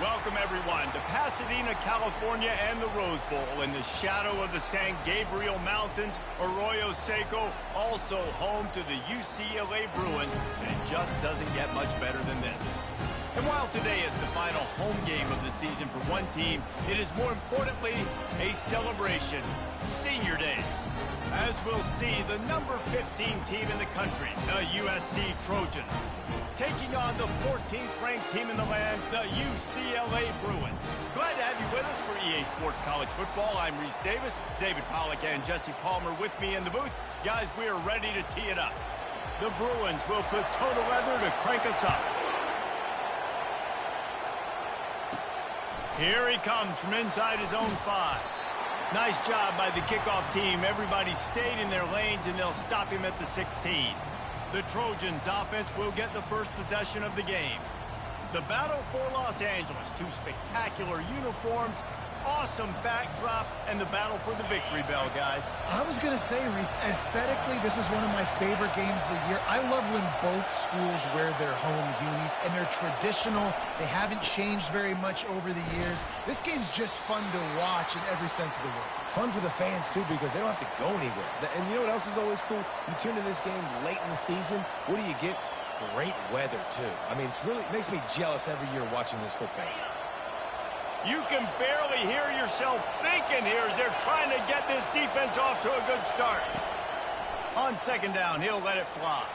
Welcome, everyone, to Pasadena, California and the Rose Bowl in the shadow of the San Gabriel Mountains. Arroyo Seco, also home to the UCLA Bruins, and it just doesn't get much better than this. And while today is the final home game of the season for one team, it is more importantly a celebration, Senior Day. As we'll see, the number 15 team in the country, the USC Trojans, taking on the 14th ranked team in the land, the UCLA Bruins. Glad to have you with us for EA Sports College Football. I'm Reese Davis, David Pollack and Jesse Palmer with me in the booth. Guys, we are ready to tee it up. The Bruins will put toe to leather to crank us up. Here he comes from inside his own 5. Nice job by the kickoff team. Everybody stayed in their lanes, and they'll stop him at the 16. The Trojans offense will get the first possession of the game. The battle for Los Angeles. 2 spectacular uniforms, awesome backdrop, and the battle for the victory bell, guys. I was going to say, Reese, aesthetically, this is one of my favorite games of the year. I love when both schools wear their home unis, and they're traditional. They haven't changed very much over the years. This game's just fun to watch in every sense of the word. Fun for the fans, too, because they don't have to go anywhere. And you know what else is always cool? You tune in this game late in the season. What do you get? Great weather, too. I mean, it makes me jealous every year watching this football. You can barely hear yourself thinking here as they're trying to get this defense off to a good start. On second down, he'll let it fly.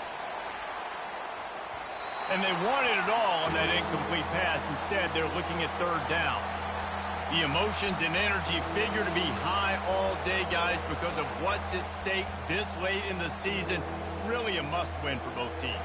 And they wanted it all on that incomplete pass. Instead, they're looking at third down. The emotions and energy figure to be high all day, guys, because of what's at stake this late in the season. Really a must-win for both teams.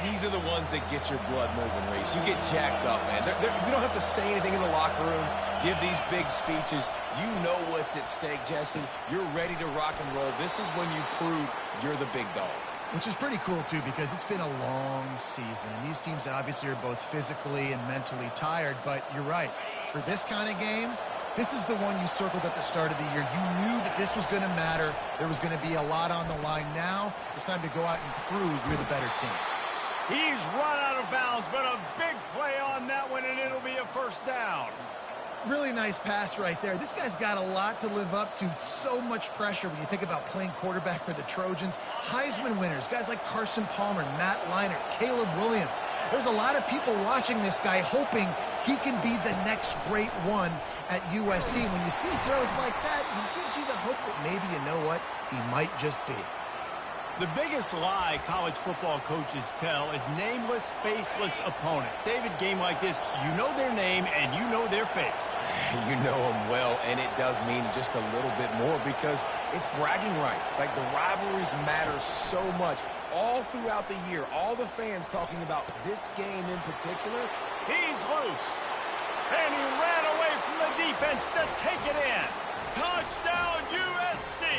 These are the ones that get your blood moving, Reese. You get jacked up, man. You don't have to say anything in the locker room, give these big speeches. You know what's at stake, Jesse. You're ready to rock and roll. This is when you prove you're the big dog. Which is pretty cool, too, because it's been a long season. And these teams obviously are both physically and mentally tired. But you're right. For this kind of game, this is the one you circled at the start of the year. You knew that this was going to matter. There was going to be a lot on the line. Now it's time to go out and prove you're the better team. He's run out of bounds, but a big play on that one, and it'll be a first down. Really nice pass right there. This guy's got a lot to live up to. So much pressure when you think about playing quarterback for the Trojans. Heisman winners, guys like Carson Palmer, Matt Leinart, Caleb Williams. There's a lot of people watching this guy hoping he can be the next great one at USC. When you see throws like that, it gives you the hope that maybe, you know what, he might just be. The biggest lie college football coaches tell is nameless, faceless opponent. David, game like this, you know their name and you know their face. You know them well, and it does mean just a little bit more because it's bragging rights. Like, the rivalries matter so much all throughout the year. All the fans talking about this game in particular. He's loose, and he ran away from the defense to take it in. Touchdown, USC!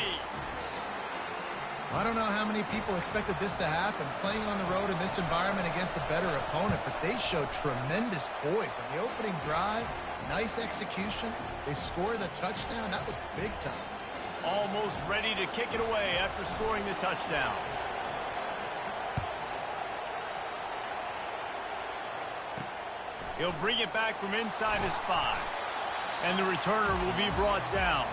I don't know how many people expected this to happen, playing on the road in this environment against a better opponent, but they showed tremendous poise. On the opening drive, nice execution. They scored a touchdown. That was big time. Almost ready to kick it away after scoring the touchdown. He'll bring it back from inside his 5. And the returner will be brought down.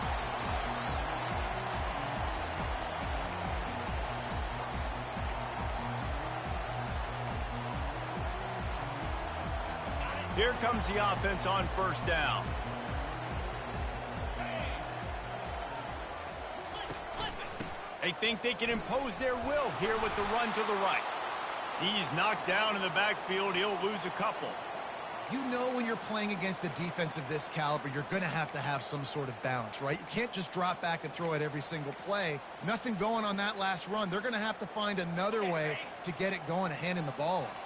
Here comes the offense on first down. They think they can impose their will here with the run to the right. He's knocked down in the backfield. He'll lose a couple. You know when you're playing against a defense of this caliber, you're going to have some sort of balance, right? You can't just drop back and throw it every single play. Nothing going on that last run. They're going to have to find another way to get it going and handing the ball off.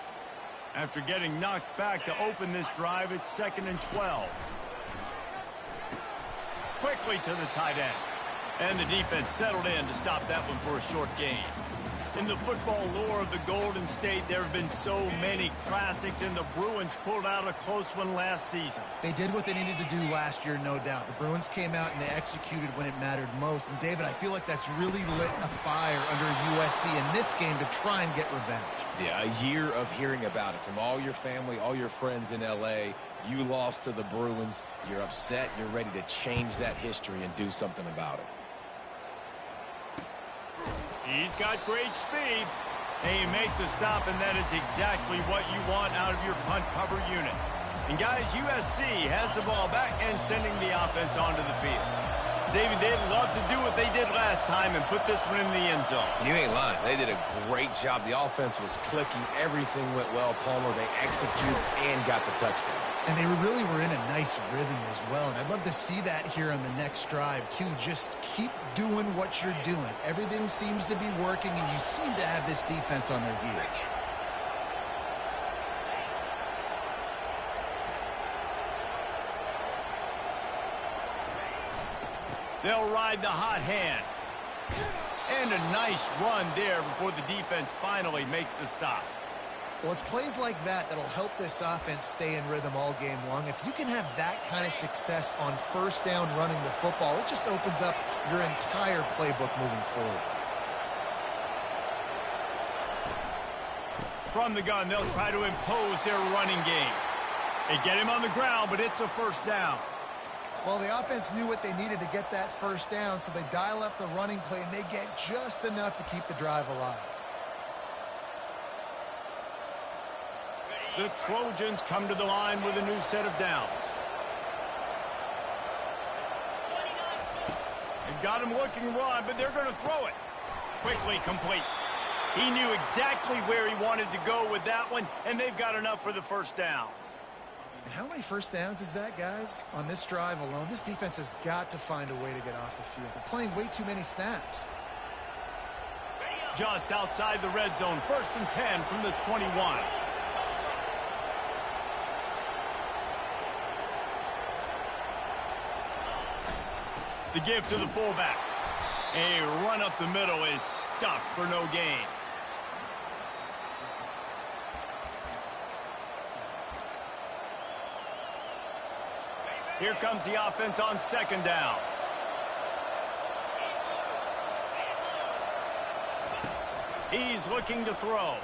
After getting knocked back to open this drive, it's 2nd and 12. Quickly to the tight end. And the defense settled in to stop that one for a short gain. In the football lore of the Golden State, there have been so many classics, and the Bruins pulled out a close one last season. They did what they needed to do last year, no doubt. The Bruins came out and they executed when it mattered most. And, David, I feel like that's really lit a fire under USC in this game to try and get revenge. Yeah, a year of hearing about it from all your family, all your friends in L.A. You lost to the Bruins. You're upset. You're ready to change that history and do something about it. He's got great speed. They make the stop, and that is exactly what you want out of your punt cover unit. And, guys, USC has the ball back and sending the offense onto the field. David, they'd love to do what they did last time and put this one in the end zone. You ain't lying. They did a great job. The offense was clicking. Everything went well, Palmer. They executed and got the touchdown. And they really were in a nice rhythm as well. And I'd love to see that here on the next drive, too. Just keep doing what you're doing. Everything seems to be working, and you seem to have this defense on their heels. They'll ride the hot hand. And a nice run there before the defense finally makes the stop. Well, it's plays like that that'll help this offense stay in rhythm all game long. If you can have that kind of success on first down running the football, it just opens up your entire playbook moving forward. From the gun, they'll try to impose their running game. They get him on the ground, but it's a first down. Well, the offense knew what they needed to get that first down, so they dial up the running play, and they get just enough to keep the drive alive. The Trojans come to the line with a new set of downs. They've got him looking run, but they're going to throw it. Quickly complete. He knew exactly where he wanted to go with that one, and they've got enough for the first down. And how many first downs is that, guys? On this drive alone, this defense has got to find a way to get off the field. They're playing way too many snaps. Just outside the red zone, 1st and 10 from the 21. The give to the fullback. A run up the middle is stuffed for no gain. Here comes the offense on 2nd down. He's looking to throw.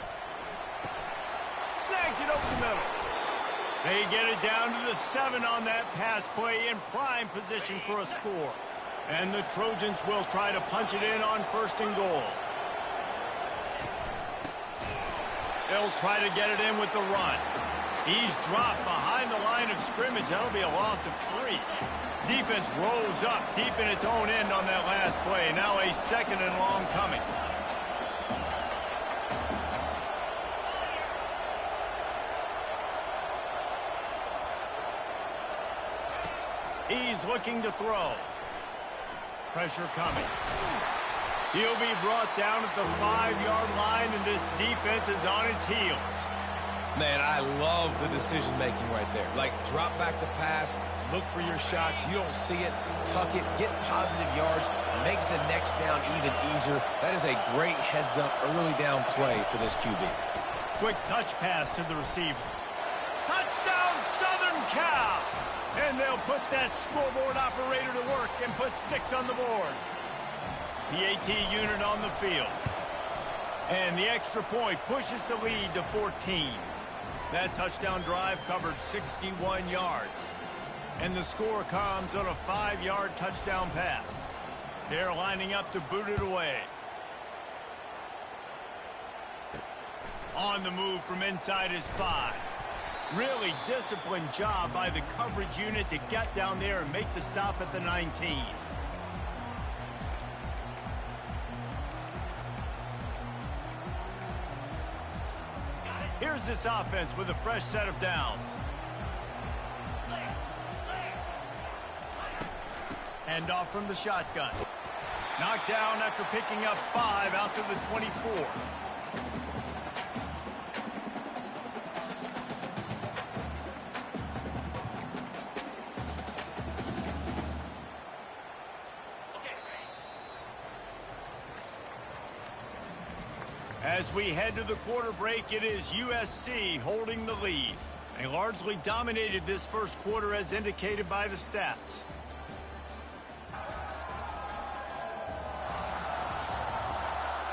Snags it over the middle. They get it down to the 7 on that pass play in prime position for a score. And the Trojans will try to punch it in on 1st and goal. They'll try to get it in with the run. He's dropped behind the line of scrimmage. That'll be a loss of 3. Defense rolls up deep in its own end on that last play. Now a 2nd and long coming. He's looking to throw. Pressure coming. He'll be brought down at the 5-yard line, and this defense is on its heels. Man, I love the decision-making right there. Like, drop back to pass, look for your shots. You don't see it, tuck it, get positive yards, makes the next down even easier. That is a great heads-up early down play for this QB. Quick touch pass to the receiver. Touchdown, Southern Cal! And they'll put that scoreboard operator to work and put 6 on the board. PAT unit on the field. And the extra point pushes the lead to 14. That touchdown drive covered 61 yards. And the score comes on a 5-yard touchdown pass. They're lining up to boot it away. On the move from inside his 5. Really disciplined job by the coverage unit to get down there and make the stop at the 19. Here's this offense with a fresh set of downs. Hand off from the shotgun. Knocked down after picking up 5 out to the 24. As we head to the quarter break, it is USC holding the lead. They largely dominated this first quarter as indicated by the stats.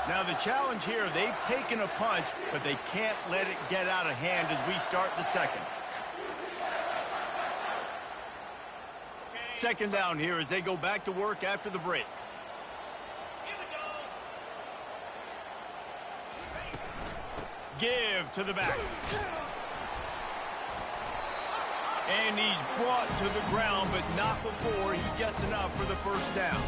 Now the challenge here, they've taken a punch, but they can't let it get out of hand as we start the second. Second down here as they go back to work after the break. Give to the back. And he's brought to the ground, but not before he gets enough for the first down.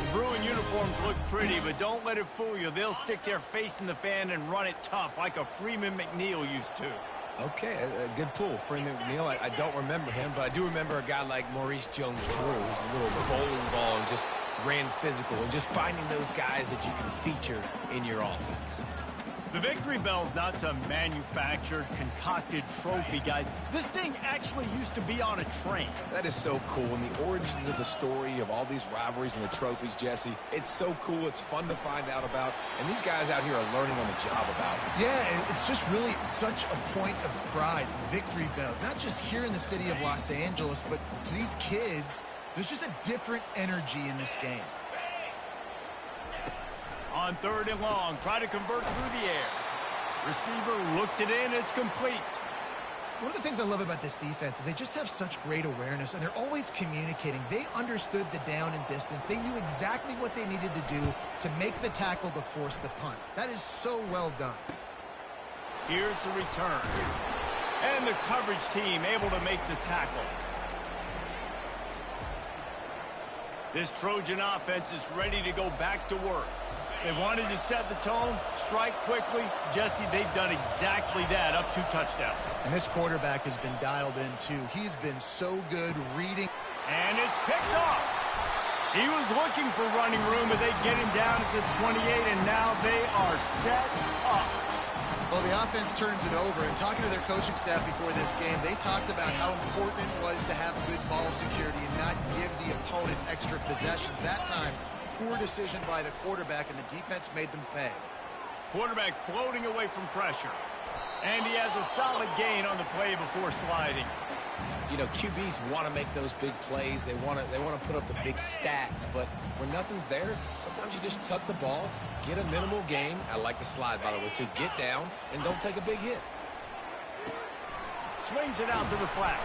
The Bruin uniforms look pretty, but don't let it fool you. They'll stick their face in the fan and run it tough like a Freeman McNeil used to. Okay, a good pull. Freeman McNeil, I don't remember him, but I do remember a guy like Maurice Jones-Drew, who's a little bowling ball and just ran physical, and just finding those guys that you can feature in your offense. The Victory Bell's not some manufactured, concocted trophy, guys. This thing actually used to be on a train. That is so cool, and the origins of the story of all these rivalries and the trophies, Jesse, it's so cool. It's fun to find out about, and these guys out here are learning on the job about it. Yeah, it's just really such a point of pride, the Victory Bell. Not just here in the city of Los Angeles, but to these kids, there's just a different energy in this game. On third and long, try to convert through the air. Receiver looks it in, it's complete. One of the things I love about this defense is they just have such great awareness, and they're always communicating. They understood the down and distance. They knew exactly what they needed to do to make the tackle to force the punt. That is so well done. Here's the return. And the coverage team able to make the tackle. This Trojan offense is ready to go back to work. They wanted to set the tone, strike quickly. Jesse, they've done exactly that, up 2 touchdowns. And this quarterback has been dialed in, too. He's been so good reading. And it's picked off. He was looking for running room, but they get him down at the 28, and now they are set up. Well, the offense turns it over, and talking to their coaching staff before this game, they talked about how important it was to have good ball security and not give the opponent extra possessions. That time, poor decision by the quarterback, and the defense made them pay. Quarterback floating away from pressure. And he has a solid gain on the play before sliding. You know, QBs want to make those big plays. They want to put up the big stats, but when nothing's there, sometimes you just tuck the ball, get a minimal gain. I like the slide, by the way, too. Get down and don't take a big hit. Swings it out to the flat.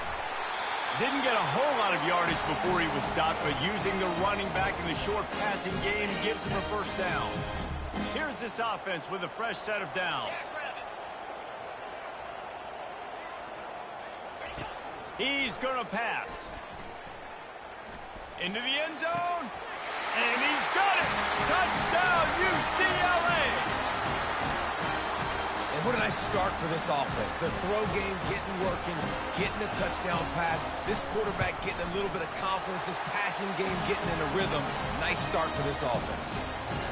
Didn't get a whole lot of yardage before he was stopped, but using the running back in the short passing game gives him a first down. Here's this offense with a fresh set of downs. He's going to pass. Into the end zone. And he's got it. Touchdown, UCLA. And what a nice start for this offense. The throw game getting working, getting the touchdown pass. This quarterback getting a little bit of confidence. This passing game getting in a rhythm. Nice start for this offense.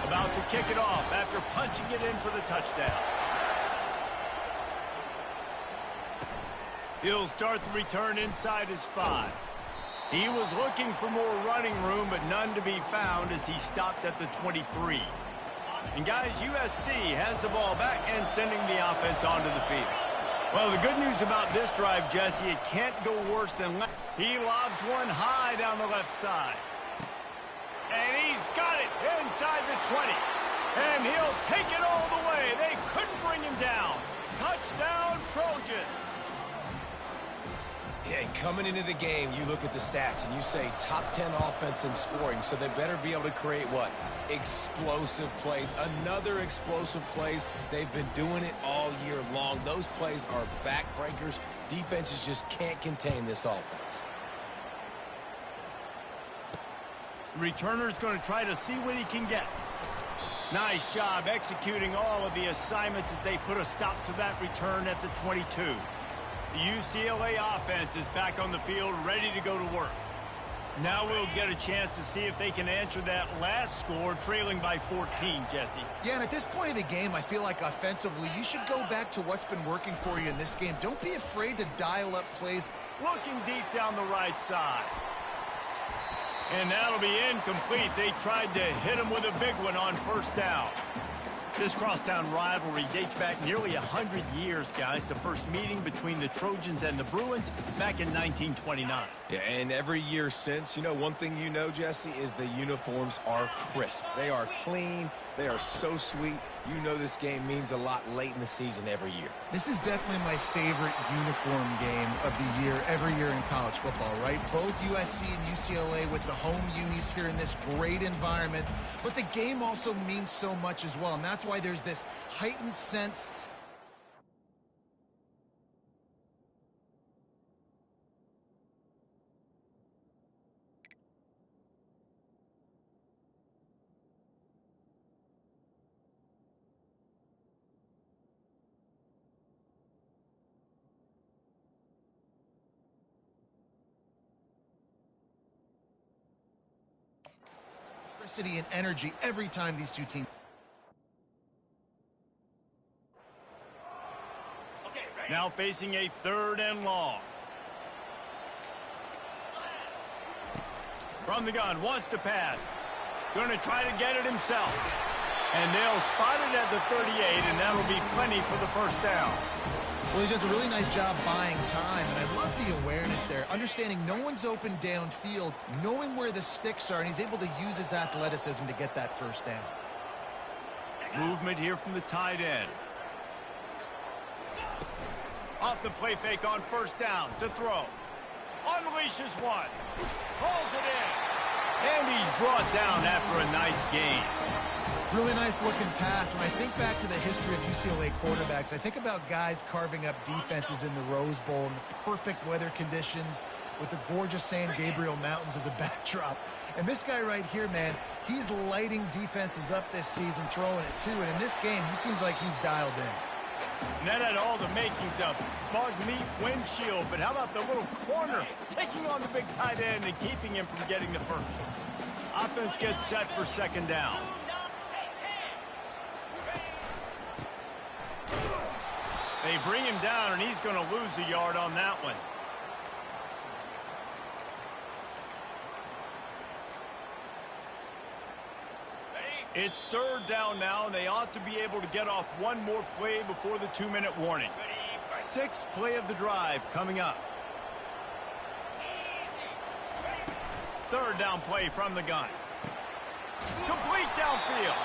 About to kick it off after punching it in for the touchdown. He'll start the return inside his 5. He was looking for more running room, but none to be found as he stopped at the 23. And guys, USC has the ball back and sending the offense onto the field. Well, the good news about this drive, Jesse, it can't go worse than left. He lobs one high down the left side. And he's got it inside the 20. And he'll take it all the way. They couldn't bring him down. Touchdown, Trojans. Yeah, coming into the game, you look at the stats and you say top 10 offense in scoring, so they better be able to create what? Explosive plays. Another explosive plays. They've been doing it all year long. Those plays are backbreakers. Defenses just can't contain this offense. Returner's going to try to see what he can get. Nice job executing all of the assignments as they put a stop to that return at the 22. The UCLA offense is back on the field, ready to go to work. Now we'll get a chance to see if they can answer that last score, trailing by 14, Jesse. Yeah, and at this point of the game, I feel like offensively, you should go back to what's been working for you in this game. Don't be afraid to dial up plays. Looking deep down the right side. And that'll be incomplete. They tried to hit him with a big one on first down. This crosstown rivalry dates back nearly 100 years, guys. The first meeting between the Trojans and the Bruins back in 1929. Yeah, and every year since, one thing you know, Jesse, is the uniforms are crisp. They are clean. They are so sweet. You know this game means a lot late in the season every year. This is definitely my favorite uniform game of the year, every year in college football, right? Both USC and UCLA with the home unis here in this great environment. But the game also means so much as well, and that's why there's this heightened sense and energy every time these two teams. Now facing a 3rd and long. From the gun, wants to pass. Going to try to get it himself. And they'll spot it at the 38, and that'll be plenty for the first down. Well, he does a really nice job buying time, and I love the awareness there, understanding no one's open downfield, knowing where the sticks are, and he's able to use his athleticism to get that first down. Movement here from the tight end. Off the play fake on first down to throw. Unleashes one. Pulls it in. And he's brought down after a nice gain. Really nice looking pass. When I think back to the history of UCLA quarterbacks, I think about guys carving up defenses in the Rose Bowl in the perfect weather conditions with the gorgeous San Gabriel Mountains as a backdrop. And this guy right here, man, he's lighting defenses up this season, throwing it too. And in this game, he seems like he's dialed in. And that had all the makings of bug meat windshield. But how about the little corner taking on the big tight end and keeping him from getting the first? Offense gets set for 2nd down. They bring him down, and he's going to lose a yard on that one. It's 3rd down now, and they ought to be able to get off one more play before the 2-minute warning. 6th play of the drive coming up. 3rd down play from the gun. Complete downfield.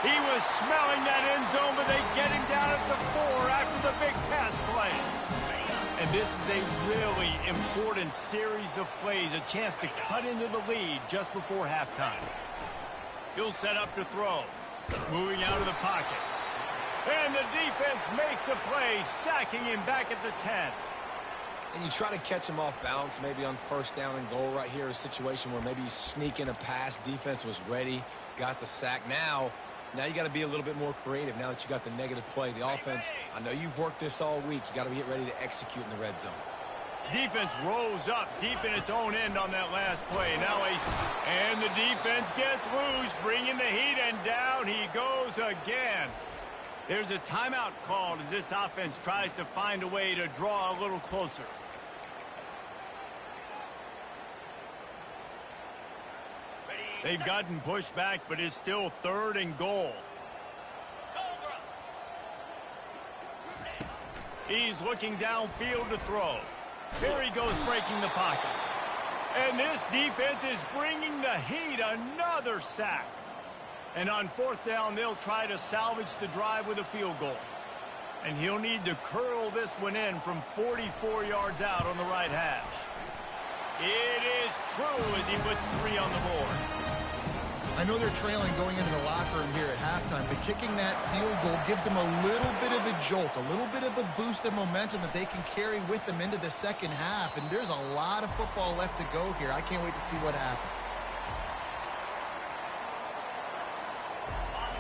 He was smelling that end zone, but they get him down at the 4 after the big pass play. And this is a really important series of plays, a chance to cut into the lead just before halftime. He'll set up to throw. Moving out of the pocket. And the defense makes a play, sacking him back at the 10. And you try to catch him off balance, maybe on 1st down and goal right here, a situation where maybe you sneak in a pass. Defense was ready, got the sack. Now you got to be a little bit more creative now that you got the negative play. The offense, I know you've worked this all week. You got to get ready to execute in the red zone. Defense rolls up deep in its own end on that last play. Now and the defense gets loose, bringing the heat, and down he goes again. There's a timeout called as this offense tries to find a way to draw a little closer. They've gotten pushed back, but it's still 3rd and goal. He's looking downfield to throw. Here he goes, breaking the pocket. And this defense is bringing the heat. Another sack. And on 4th down, they'll try to salvage the drive with a field goal. And he'll need to curl this one in from 44 yards out on the right hash. It is true as he puts 3 on the board. I know they're trailing going into the locker room here at halftime, but kicking that field goal gives them a little bit of a jolt, a little bit of a boost of momentum that they can carry with them into the 2nd half. And there's a lot of football left to go here. I can't wait to see what happens.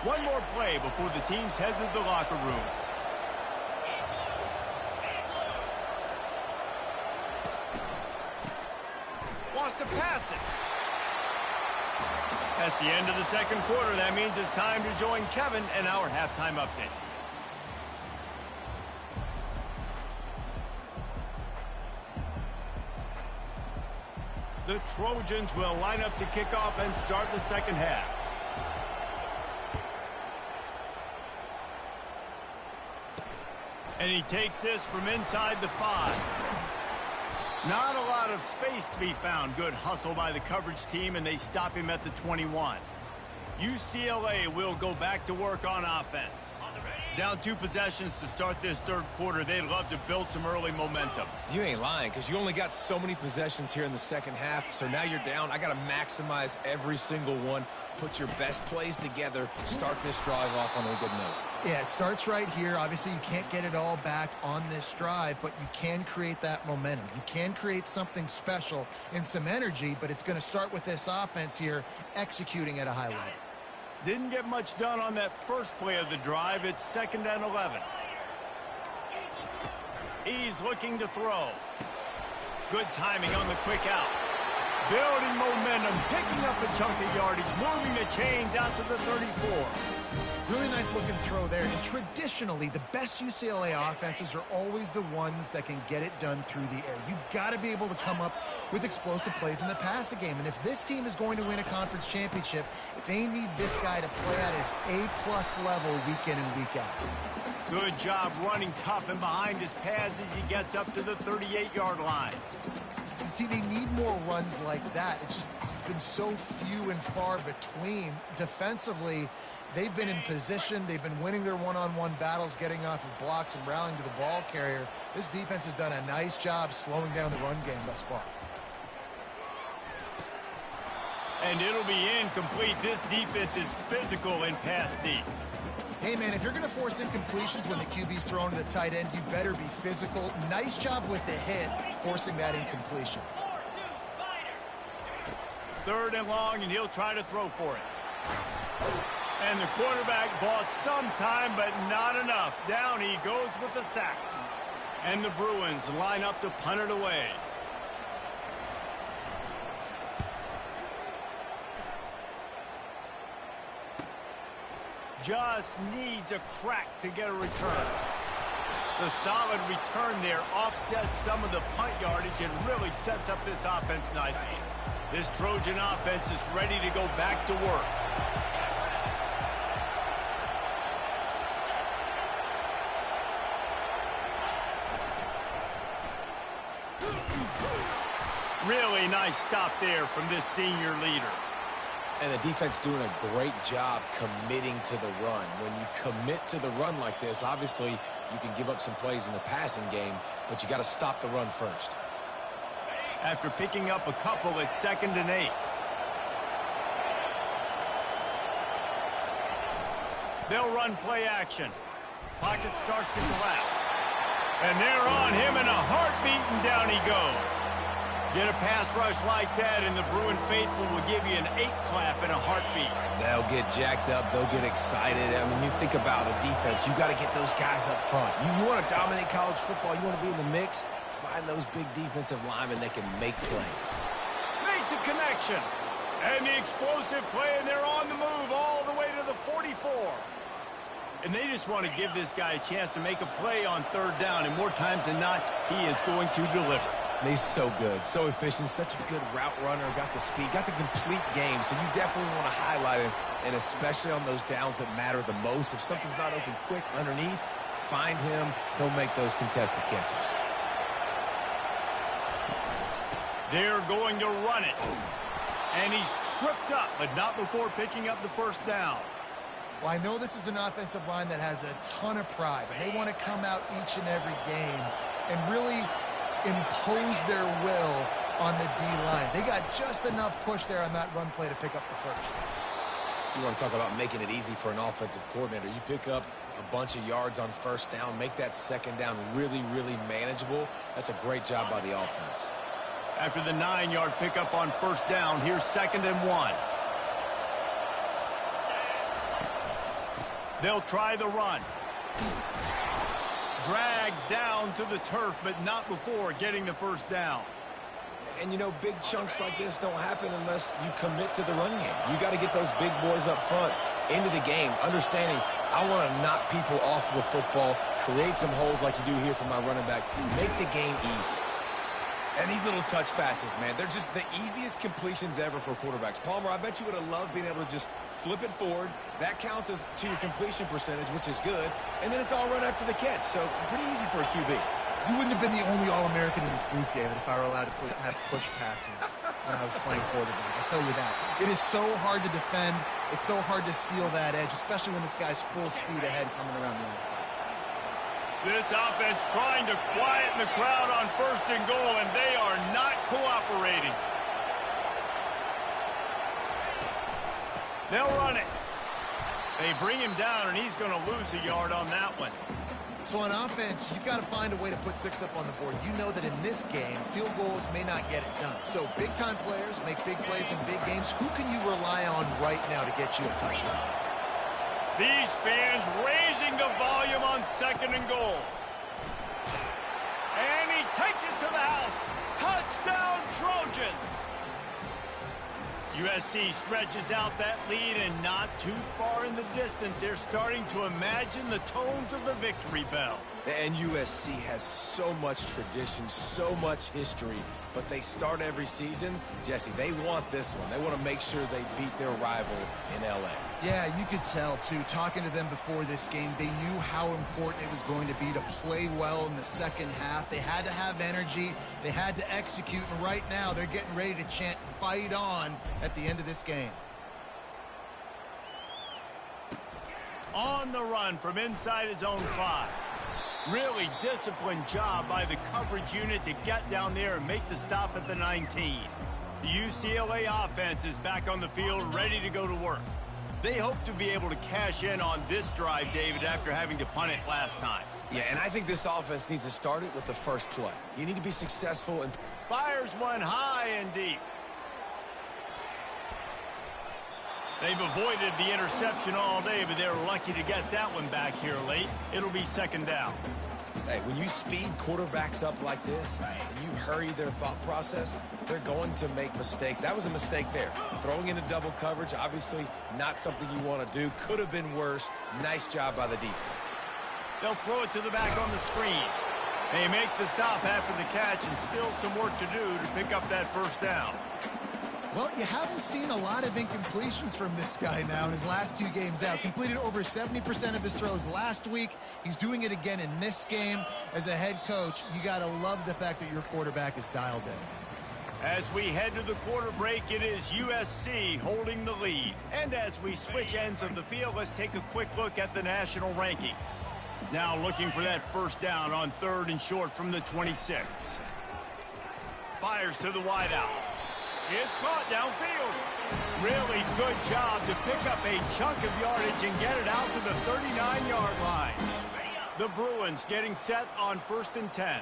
One more play before the teams head to the locker rooms. Wants to pass it. That's the end of the 2nd quarter. That means it's time to join Kevin and our halftime update. The Trojans will line up to kick off and start the 2nd half. And he takes this from inside the 5. Not a lot of space to be found. Good hustle by the coverage team, and they stop him at the 21. UCLA will go back to work on offense. Down 2 possessions to start this third quarter. They'd love to build some early momentum. You ain't lying, because you only got so many possessions here in the second half, so now you're down. I got to maximize every single one, put your best plays together, start this drive off on a good note. Yeah, it starts right here. Obviously, you can't get it all back on this drive, but you can create that momentum. You can create something special and some energy, but it's going to start with this offense here executing at a high level. Didn't get much done on that first play of the drive. It's 2nd and 11. He's looking to throw. Good timing on the quick out. Building momentum, picking up a chunk of yardage, moving the chains out to the 34. Really nice looking throw there. And traditionally, the best UCLA offenses are always the ones that can get it done through the air. You've got to be able to come up with explosive plays in the passing game. And if this team is going to win a conference championship, they need this guy to play at his A+ level week in and week out. Good job running tough and behind his pads as he gets up to the 38-yard line. See, they need more runs like that. It's been so few and far between. Defensively, they've been in position. They've been winning their one-on-one battles, getting off of blocks and rallying to the ball carrier. This defense has done a nice job slowing down the run game thus far. And it'll be incomplete. This defense is physical and pass deep. Hey, man, if you're going to force incompletions when the QB's thrown to the tight end, you better be physical. Nice job with the hit, forcing that incompletion. 3rd and long, and he'll try to throw for it. And the quarterback bought some time, but not enough. Down he goes with the sack. And the Bruins line up to punt it away. Just needs a crack to get a return. The solid return there offsets some of the punt yardage and really sets up this offense nicely. This Trojan offense is ready to go back to work. Really nice stop there from this senior leader. And the defense doing a great job committing to the run. When you commit to the run like this, obviously you can give up some plays in the passing game, but you got to stop the run first. After picking up a couple, it's 2nd and 8. They'll run play action. Pocket starts to collapse. And they're on him in a heartbeat, and down he goes. Get a pass rush like that, and the Bruin faithful will give you an 8 clap in a heartbeat. They'll get jacked up. They'll get excited. I mean, you think about a defense. You got to get those guys up front. You want to dominate college football. You want to be in the mix. Find those big defensive linemen that can make plays. Makes a connection. And the explosive play, and they're on the move all the way to the 44. And they just want to give this guy a chance to make a play on 3rd down, and more times than not, he is going to deliver. He's so good, so efficient, such a good route runner, got the speed, got the complete game, so you definitely want to highlight him, and especially on those downs that matter the most. If something's not open quick underneath, find him, he'll make those contested catches. They're going to run it. And he's tripped up, but not before picking up the 1st down. Well, I know this is an offensive line that has a ton of pride, and they want to come out each and every game and really impose their will on the D-line. They got just enough push there on that run play to pick up the 1st. You want to talk about making it easy for an offensive coordinator. You pick up a bunch of yards on 1st down, make that 2nd down really, really manageable. That's a great job by the offense. After the 9-yard pickup on 1st down, here's 2nd and 1. They'll try the run. Dragged down to the turf, but not before getting the 1st down. And, you know, big chunks like this don't happen unless you commit to the run game. You got to get those big boys up front into the game, understanding I want to knock people off the football, create some holes like you do here for my running back, make the game easy. And these little touch passes, man, they're just the easiest completions ever for quarterbacks. Palmer, I bet you would have loved being able to just flip it forward. That counts as to your completion percentage, which is good. And then it's all run after the catch, so pretty easy for a QB. You wouldn't have been the only All-American in this booth, David, if I were allowed to have push passes when I was playing quarterback. I'll tell you that. It is so hard to defend. It's so hard to seal that edge, especially when this guy's full speed ahead coming around the outside. This offense trying to quieten the crowd on 1st and goal, and they are not cooperating. They'll run it. They bring him down, and he's going to lose a yard on that one. So on offense, you've got to find a way to put 6 up on the board. You know that in this game, field goals may not get it done. So big-time players make big plays in big games. Who can you rely on right now to get you a touchdown? These fans raising the volume on 2nd and goal. And he takes it to the house. Touchdown, Trojans. USC stretches out that lead, and not too far in the distance, they're starting to imagine the tones of the victory bell. And USC has so much tradition, so much history, but they start every season. Jesse, they want this one. They want to make sure they beat their rival in LA. Yeah, you could tell, too. Talking to them before this game, they knew how important it was going to be to play well in the second half. They had to have energy. They had to execute, and right now they're getting ready to chant "Fight on" at the end of this game. On the run from inside his own 5. Really disciplined job by the coverage unit to get down there and make the stop at the 19. The UCLA offense is back on the field, ready to go to work. They hope to be able to cash in on this drive, David, after having to punt it last time. Yeah, and I think this offense needs to start it with the first play. You need to be successful and fires one high and deep. They've avoided the interception all day, but they're lucky to get that one back here late. It'll be 2nd down. Hey, when you speed quarterbacks up like this, and you hurry their thought process, they're going to make mistakes. That was a mistake there. Throwing into double coverage, obviously not something you want to do. Could have been worse. Nice job by the defense. They'll throw it to the back on the screen. They make the stop after the catch, and still some work to do to pick up that 1st down. Well, you haven't seen a lot of incompletions from this guy now in his last 2 games out. Completed over 70% of his throws last week. He's doing it again in this game. As a head coach, you got to love the fact that your quarterback is dialed in. As we head to the quarter break, it is USC holding the lead. And as we switch ends of the field, let's take a quick look at the national rankings. Now looking for that 1st down on 3rd and short from the 26. Fires to the wideout. It's caught downfield. Really good job to pick up a chunk of yardage and get it out to the 39-yard line. The Bruins getting set on 1st and 10.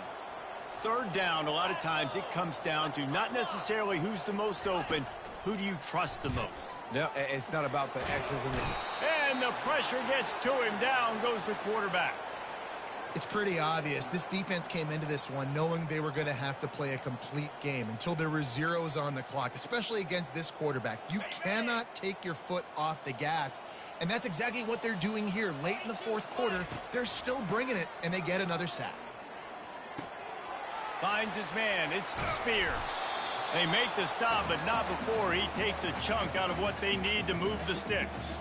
3rd down, a lot of times it comes down to not necessarily who's the most open, who do you trust the most? No, it's not about the X's and the... And the pressure gets to him. Down goes the quarterback. It's pretty obvious. This defense came into this one knowing they were going to have to play a complete game until there were zeros on the clock, especially against this quarterback. You cannot take your foot off the gas, and that's exactly what they're doing here. Late in the 4th quarter, they're still bringing it, and they get another sack. Finds his man. It's Spears. They make the stop, but not before he takes a chunk out of what they need to move the sticks.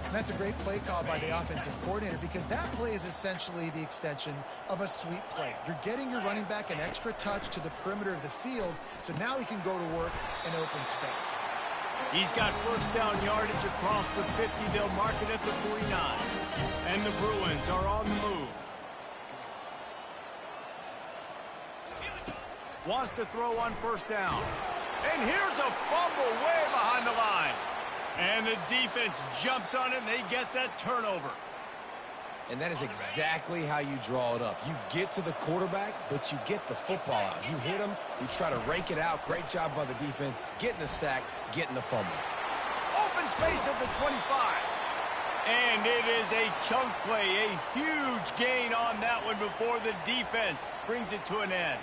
And that's a great play call by the offensive coordinator, because that play is essentially the extension of a sweep play. You're getting your running back an extra touch to the perimeter of the field, so now he can go to work in open space. He's got 1st down yardage across the 50. They'll mark it at the 49. And the Bruins are on the move. Wants to throw on 1st down. And here's a fumble way behind the line. And the defense jumps on it, and they get that turnover. And that is exactly how you draw it up. You get to the quarterback, but you get the football out. You hit him, you try to rake it out. Great job by the defense, getting the sack, getting the fumble. Open space at the 25. And it is a chunk play, a huge gain on that one before the defense brings it to an end.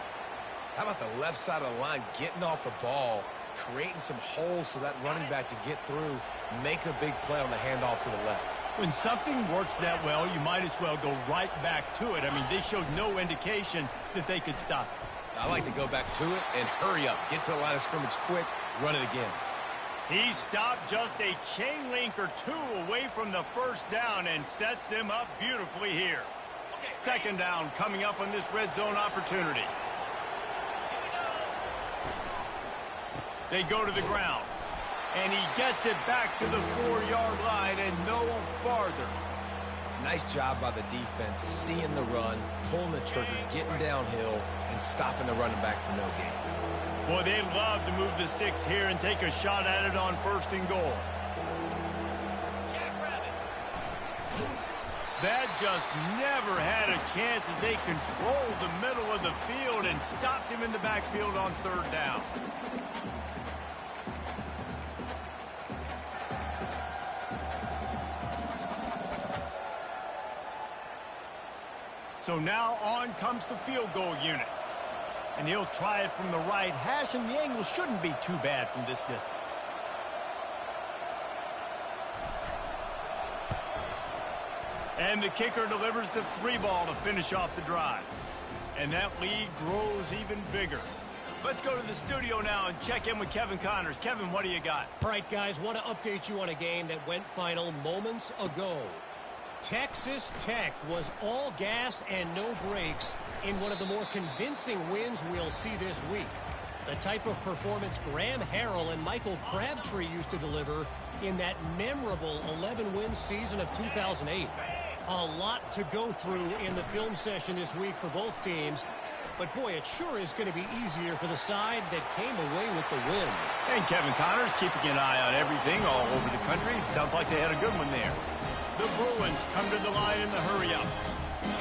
How about the left side of the line getting off the ball, creating some holes for that running back to get through, make a big play on the handoff to the left. When something works that well, you might as well go right back to it. I mean, they showed no indication that they could stop it. I like to go back to it and hurry up. Get to the line of scrimmage quick, run it again. He stopped just a chain link or two away from the first down and sets them up beautifully here. Second down coming up on this red zone opportunity. They go to the ground. And he gets it back to the 4-yard line and no farther. Nice job by the defense, seeing the run, pulling the trigger, getting downhill, and stopping the running back for no gain. Boy, they'd love to move the sticks here and take a shot at it on 1st and goal. That just never had a chance as they controlled the middle of the field and stopped him in the backfield on 3rd down. So now on comes the field goal unit. And he'll try it from the right hash, and the angle shouldn't be too bad from this distance. And the kicker delivers the 3-ball to finish off the drive. And that lead grows even bigger. Let's go to the studio now and check in with Kevin Connors. Kevin, what do you got? All right, guys, want to update you on a game that went final moments ago. Texas Tech was all gas and no brakes in one of the more convincing wins we'll see this week. The type of performance Graham Harrell and Michael Crabtree used to deliver in that memorable 11-win season of 2008. A lot to go through in the film session this week for both teams. But, boy, it sure is going to be easier for the side that came away with the win. And Kevin Connors keeping an eye on everything all over the country. Sounds like they had a good one there. The Bruins come to the line in the hurry-up.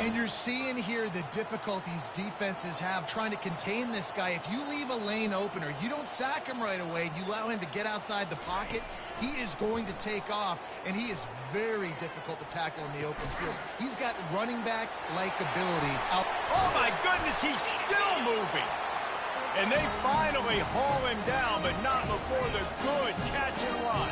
And you're seeing here the difficulties defenses have trying to contain this guy. If you leave a lane open or you don't sack him right away, you allow him to get outside the pocket, he is going to take off, and he is very difficult to tackle in the open field. He's got running back-like ability out. Oh, my goodness, he's still moving. And they finally haul him down, but not before the good catch and run.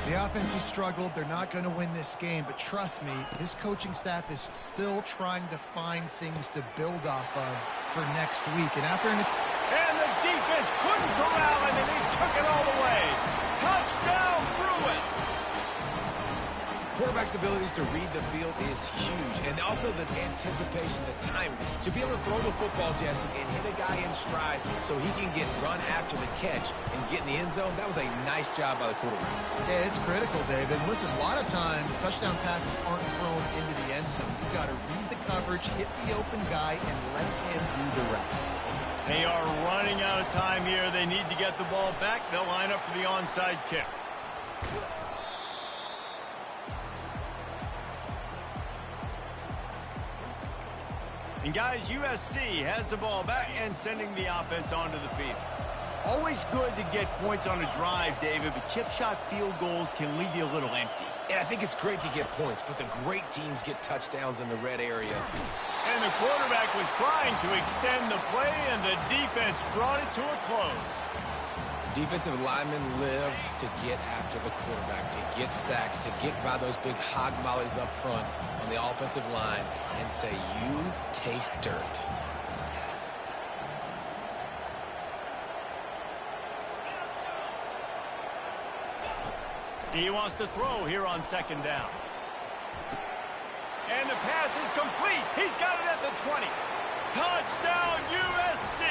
The offense has struggled. They're not going to win this game, but trust me, this coaching staff is still trying to find things to build off of for next week. And the defense couldn't corral him, and he took it all the way. Touchdown, Bruins! Quarterback's abilities to read the field is huge, and also the anticipation, the timing. To be able to throw the football, Jesse, and hit a guy in stride so he can get run after the catch and get in the end zone, that was a nice job by the quarterback. Yeah, it's critical, David. Listen, a lot of times touchdown passes aren't thrown into the end zone. You've got to read the coverage, hit the open guy, and let him do the rest. They are running out of time here. They need to get the ball back. They'll line up for the onside kick. And guys, USC has the ball back and sending the offense onto the field. Always good to get points on a drive, David, but chip shot field goals can leave you a little empty. And I think it's great to get points, but the great teams get touchdowns in the red area. And the quarterback was trying to extend the play, and the defense brought it to a close. Defensive linemen live to get after the quarterback, to get sacks, to get by those big hog mollies up front on the offensive line and say, you taste dirt. He wants to throw here on 2nd down. And the pass is complete. He's got it at the 20. Touchdown, USC.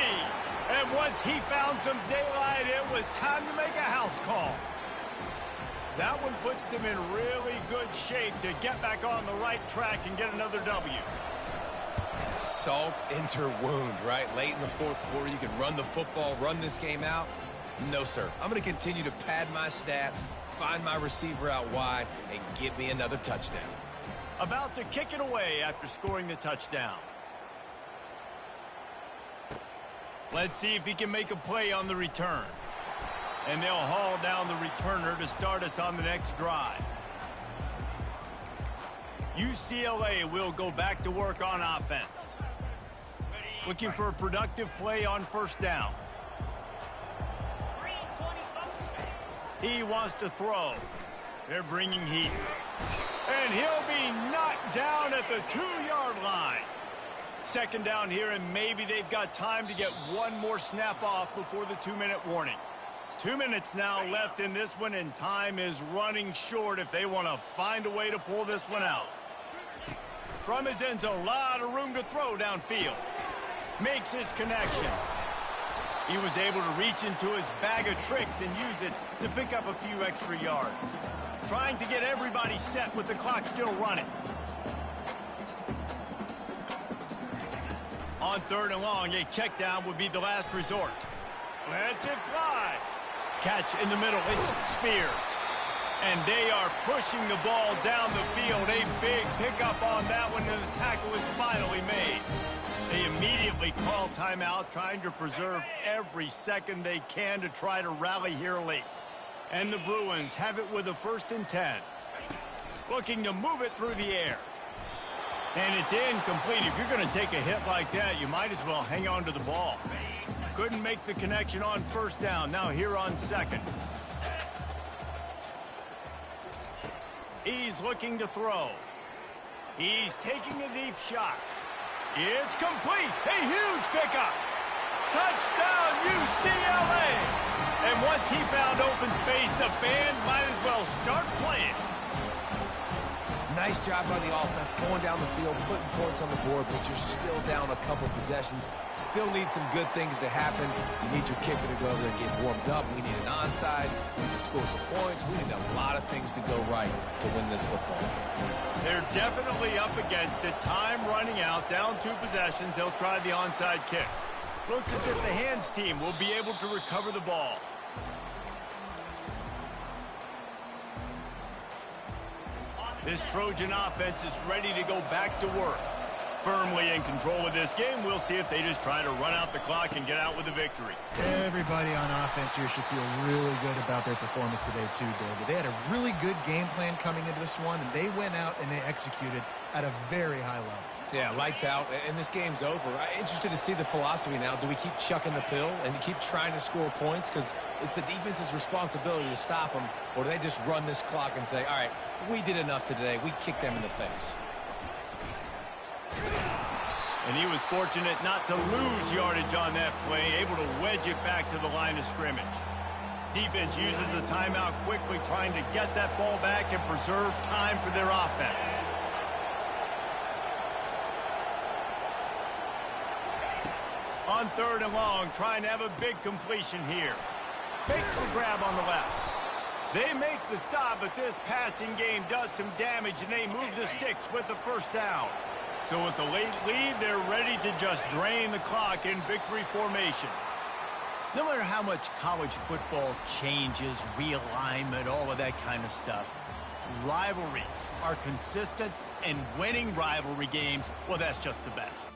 And once he found some daylight, it was time to make a house call. That one puts them in really good shape to get back on the right track and get another W. Salt into wound, right? Late in the 4th quarter, you can run the football, run this game out. No, sir. I'm going to continue to pad my stats, find my receiver out wide, and get me another touchdown. About to kick it away after scoring the touchdown. Let's see if he can make a play on the return. And they'll haul down the returner to start us on the next drive. UCLA will go back to work on offense. Looking for a productive play on 1st down. He wants to throw. They're bringing heat. And he'll be knocked down at the 2-yard line. Second down here, and maybe they've got time to get one more snap off before the 2-minute warning. 2 minutes now left in this one, and time is running short if they want to find a way to pull this one out. From his end zone, a lot of room to throw downfield. Makes his connection. He was able to reach into his bag of tricks and use it to pick up a few extra yards. Trying to get everybody set with the clock still running. On 3rd and long, a check down would be the last resort. Lets it fly. Catch in the middle. It's Spears. And they are pushing the ball down the field. A big pickup on that one, and the tackle is finally made. They immediately call timeout, trying to preserve every second they can to try to rally here late. And the Bruins have it with a 1st and 10. Looking to move it through the air. And it's incomplete. If you're going to take a hit like that, you might as well hang on to the ball. Couldn't make the connection on 1st down. Now here on 2nd. He's looking to throw. He's taking a deep shot. It's complete. A huge pickup. Touchdown, UCLA. And once he found open space, the band might as well start playing. Nice job by the offense going down the field, putting points on the board, but you're still down a couple possessions. Still need some good things to happen. You need your kicker to go over there and get warmed up. We need an onside. We need to score some points. We need a lot of things to go right to win this football game. They're definitely up against it. Time running out, down 2 possessions. They'll try the onside kick. Looks as if the hands team will be able to recover the ball. This Trojan offense is ready to go back to work. Firmly in control of this game. We'll see if they just try to run out the clock and get out with a victory. Everybody on offense here should feel really good about their performance today too, David. They had a really good game plan coming into this one, and they went out and they executed at a very high level. Yeah, lights out, and this game's over. I'm interested to see the philosophy now. Do we keep chucking the pill and keep trying to score points? Because it's the defense's responsibility to stop them, or do they just run this clock and say, all right, we did enough today. We kicked them in the face. And he was fortunate not to lose yardage on that play, able to wedge it back to the line of scrimmage. Defense uses a timeout quickly, trying to get that ball back and preserve time for their offense. On 3rd and long, trying to have a big completion here. Makes the grab on the left. They make the stop, but this passing game does some damage, and they move the sticks with the 1st down. So with the late lead, they're ready to just drain the clock in victory formation. No matter how much college football changes, realignment, all of that kind of stuff, rivalries are consistent, and winning rivalry games, well, that's just the best.